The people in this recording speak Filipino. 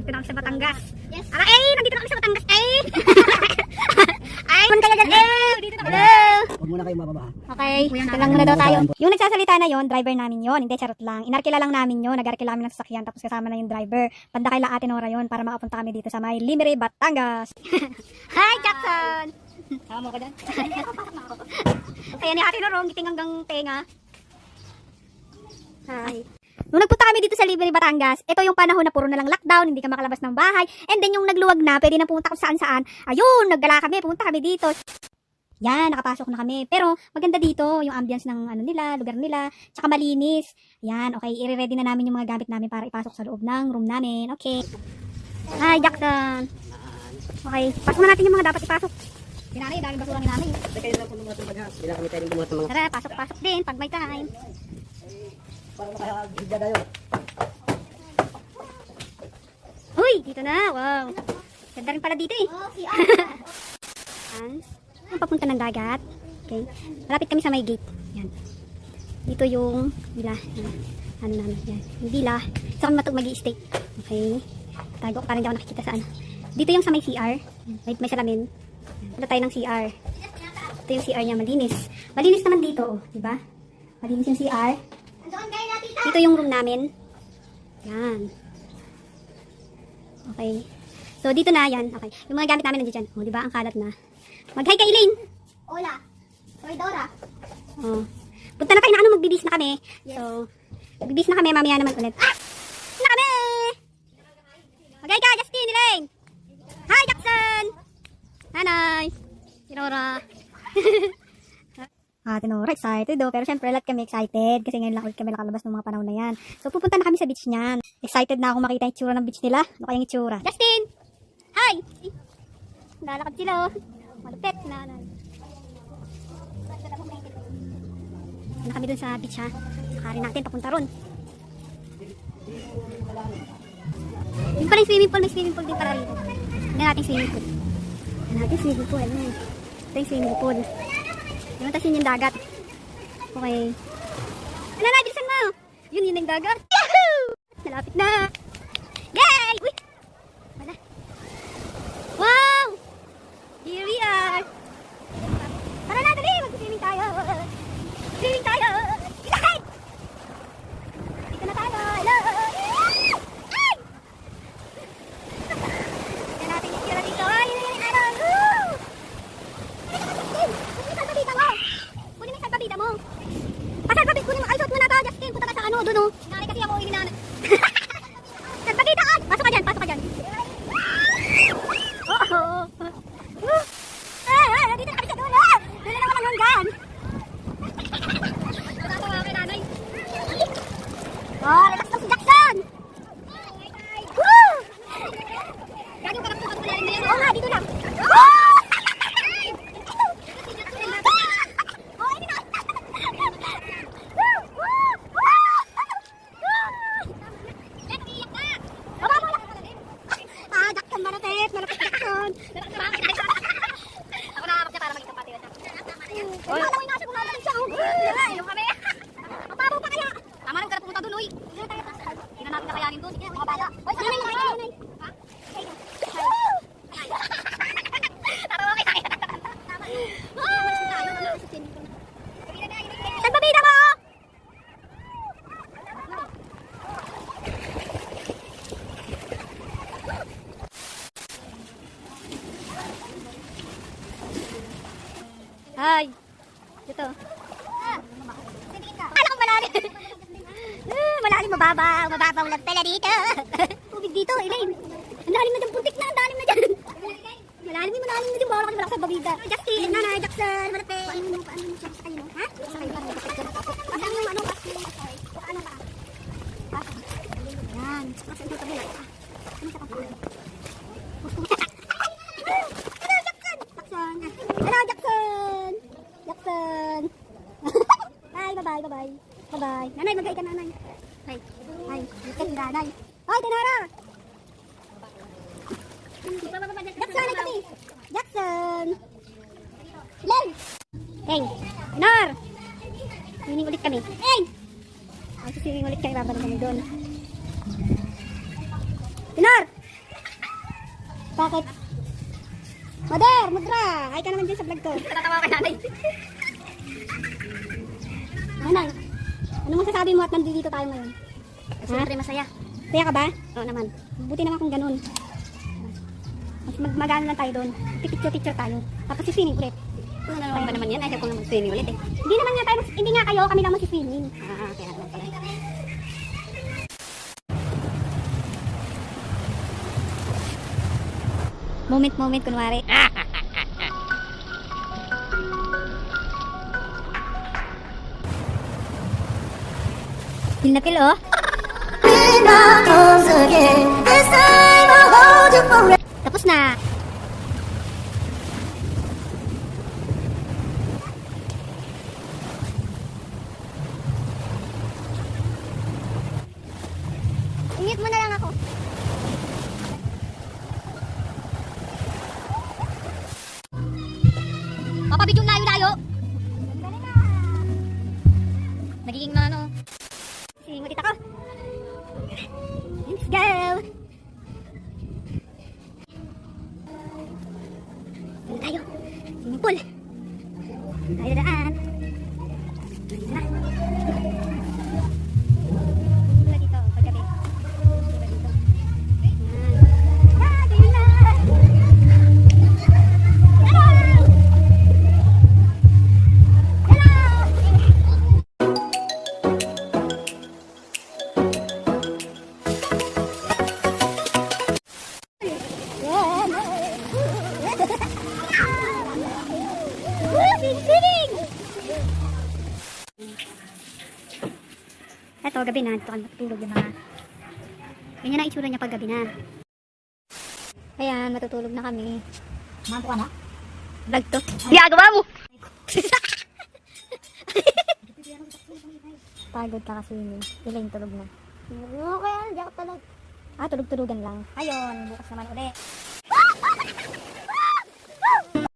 nandito na kami sa Batangas. Yes. Nandito na kami sa Batangas. Kung kaya dyan, dito na kami. Huwag muna kayo mababa. Okay, lang muna daw tayo. Yung nagsasalita na yon, driver namin yon. Hindi, charot lang. Inarkila lang namin yon. Nag-arkila kami ng sasakyan, tapos kasama na yung driver. Banda kay Ate Nora yon para makapunta kami dito sa may Limere, Batangas. Hi, Jackson! Sama mo ko dyan? Kaya ni Ate Nora, giting hanggang tenga. Hi. Nung nagpunta kami dito sa Limere, Batangas, ito yung panahon na puro na lang lockdown, hindi ka makalabas ng bahay. And then yung nagluwag na, pwede na pumunta kung saan-saan. Ayun, naggala kami, pumunta kami dito. Yan, nakapasok na kami. Pero maganda dito, yung ambience ng ano nila, lugar nila, tsaka malinis. Yan, okay, i-ready na namin yung mga gamit namin para ipasok sa loob ng room namin. Okay. Hi, Jackson. Okay, pasok na natin yung mga dapat ipasok. Dinanay, daming basura ni nanay. Kayo lang po mga tumagas. Hindi lang kami pwedeng bumuhat ng mga... Tara, pasok-pasok din pag may time. Para makahigda tayo. Uy, dito na. Wow. Ganda rin pala dito eh. Oh, si Ang papunta ng dagat. Okay. Malapit kami sa may gate. Yan. Dito yung villa. Yan. Ano namin. Yan. Yung villa. Gusto kami mag-i-stay. Okay. Tago ko. Parang hindi ako nakikita sa ano. Dito yung sa may CR. May salamin. Punta tayo ng CR. Ito yung CR niya. Malinis. Malinis naman dito. Oh. Diba? Malinis yung CR. Andoon kayo na, tita. Dito yung room namin. Yan. Okay. So, dito na yan. Okay. Yung mga gamit namin nandiyan dyan. O, diba? Ang kalat na. Mag-hi ka, Elaine. Hola. Soy Dora. O. Punta na tayo na ano. Magbibis na kami. Yes. So, magbibis na kami. Mamaya naman ulit. Na kami! Mag-hi ka, Justin, Elaine. Hi, Jackson! Nanay. Tinora. Tinora, excited do. Pero syempre, lahat kami excited. Kasi ngayon lang ulit kami nakalabas ng mga panahon na yan. So, pupunta na kami sa beach niyan. Excited na ako makita yung itsura ng beach nila. Ano kayang itsura? Justin! Hi! Lalakad sila oh. Malupit na. Ano kami dun sa beach ha? Sakarin natin papunta ron. Yung pala yung swimming pool. May swimming pool din para rito. Tignan natin swimming pool. Tignan natin swimming pool. Ano? Ito yung swimming pool. Tapos yun yung dagat. Okay. Ano na, bilisan mo. Yun yung dagat. Yahoo! Malapit na. Yay! Uy! Wala. Wow! Here we are. Tara na, dali. Mag-swimming tayo. Swimming tayo. Ilakay! Dito na tayo. Hello! Ay! Tignan natin yung tira dito. Ay, araw. Woo! Kunin mo yung salpabida mo. Pasalpabida, kunin mo. Ay, suot mo na to, Justin. Punta ka sa ano, dun o. Nanay kasi ako ininanay. Salpabida ka! Pasok ka dyan, pasok ka dyan. Dito na kami sa dulo. Dulo na walang hanggan. Natatawa kay nanay. Relax lang si Jackson. Woo! Gagi yung karaptukan ko na rin na yan. Oo nga, dito lang. Hi. Dito. Alam ko malalim. Malalim, mababaw lang pala dito. Tubig dito, Elaine. Ang lalim na dyan, puntik na, ang lalim na dyan. Malalim na dyan, bawal ka na sa babida. Justin, Nanay, Jackson, malapit. Paano mo siya sa kayo, no? Ha? Sa kayo, paano mo siya? Paano yung ano, ano ba? Yan. Kasi ito tabi lang. Ano siya kapag? Hello, Jackson! Jackson! Bye, bye-bye, bye-bye. Bye-bye. Nanay, mag-hi ka, nanay. Hi. Hi. Hi, nanay. Hi, Tenara! Jackson, ay kami! Jackson! Len! Hey! Tenor! Swimming ulit kami. Hey! Swimming ulit kami, babalik kami doon. Tenor! Bakit? Mother, Mudra! Ay ka naman dyan sa vlog ko. Natatawa ka nanay. Nanay, ano masasabi mo at nandito tayo ngayon? Siyempre masaya. Kaya ka ba? Oo naman. Buti naman kung ganun. Mas magano lang tayo doon. Picture tayo. Tapos si-swimming ulit. Ano naman ba naman yan? Ayaw ko naman swimming ulit eh. Hindi naman nga tayo, hindi nga kayo, kami lang mag-swimming. Kaya naman pala. Moment, kunwari. Pil na pil, oh. Tapos na. Ingit mo na lang ako. Papabidyong layo-layo. Nagiging na ano. Singutit ako. Let's go! Dito tayo. Swimming pool. Tayo daan. Dito na. Diba dito, paggabi. Diba dito. Ayan. Tayo na. Hello! Hello! Eto, gabi na. Dito kami matutulog yung mga... Ganyan ang itsura niya pag gabi na. Ayan, matutulog na kami. Manto ka na? Vlog to. Ginagawa mo! Pagod ka kasi yun. Elaine, tulog na. Okay, hindi ako tulog. Tulog-tulogan lang. Ayun, bukas naman ulit.